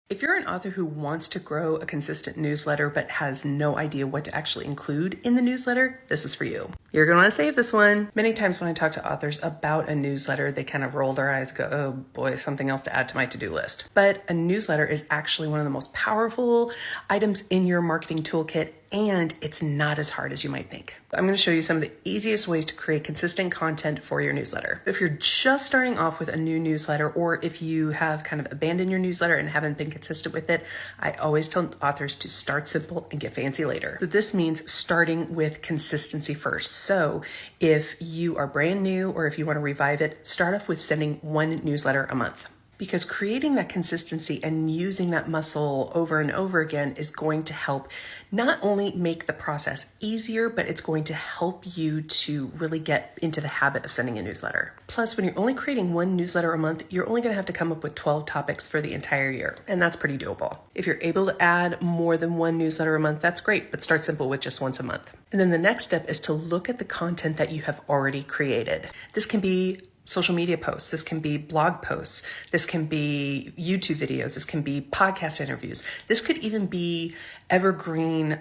If you're an author who wants to grow a consistent newsletter but has no idea what to actually include in the newsletter, this is for you. You're going to want to save this one. Many times when I talk to authors about a newsletter, they kind of roll their eyes and go, oh boy, something else to add to my to-do list. But a newsletter is actually one of the most powerful items in your marketing toolkit, and it's not as hard as you might think. I'm going to show you some of the easiest ways to create consistent content for your newsletter. If you're just starting off with a new newsletter, or if you have kind of abandoned your newsletter and haven't been consistent with it, I always tell authors to start simple and get fancy later. So this means starting with consistency first. So if you are brand new or if you want to revive it, start off with sending one newsletter a month. Because creating that consistency and using that muscle over and over again is going to help not only make the process easier, but it's going to help you to really get into the habit of sending a newsletter. Plus, when you're only creating one newsletter a month, you're only going to have to come up with 12 topics for the entire year. And that's pretty doable. If you're able to add more than one newsletter a month, that's great, but start simple with just once a month. And then the next step is to look at the content that you have already created. This can be social media posts, this can be blog posts, this can be YouTube videos, this can be podcast interviews. This could even be evergreen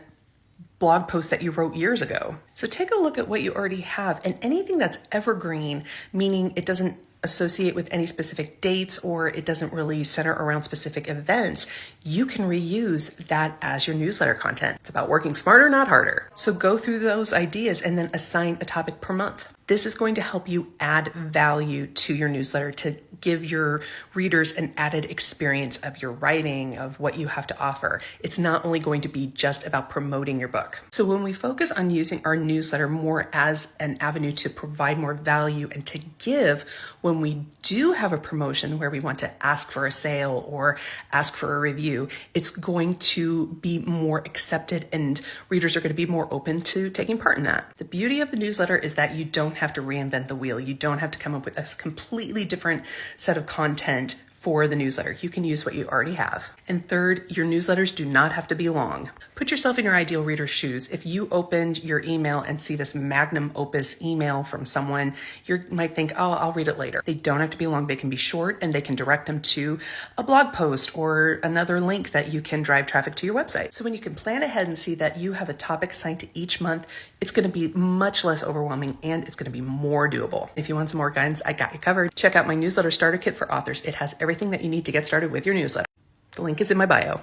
blog posts that you wrote years ago. So take a look at what you already have, and anything that's evergreen, meaning it doesn't associate with any specific dates or it doesn't really center around specific events, you can reuse that as your newsletter content. It's about working smarter, not harder. So go through those ideas and then assign a topic per month. This is going to help you add value to your newsletter to give your readers an added experience of your writing, of what you have to offer. It's not only going to be just about promoting your book. So when we focus on using our newsletter more as an avenue to provide more value and to give, when we do have a promotion where we want to ask for a sale or ask for a review, it's going to be more accepted and readers are going to be more open to taking part in that. The beauty of the newsletter is that you don't have to reinvent the wheel. You don't have to come up with a completely different set of content for the newsletter. You can use what you already have. And third, your newsletters do not have to be long. Put yourself in your ideal reader's shoes. If you opened your email and see this magnum opus email from someone, you might think, oh, I'll read it later. They don't have to be long. They can be short and they can direct them to a blog post or another link that you can drive traffic to your website. So when you can plan ahead and see that you have a topic assigned to each month, it's going to be much less overwhelming and it's going to be more doable. If you want some more guidance, I got you covered. Check out my newsletter starter kit for authors. It has everything that you need to get started with your newsletter. The link is in my bio.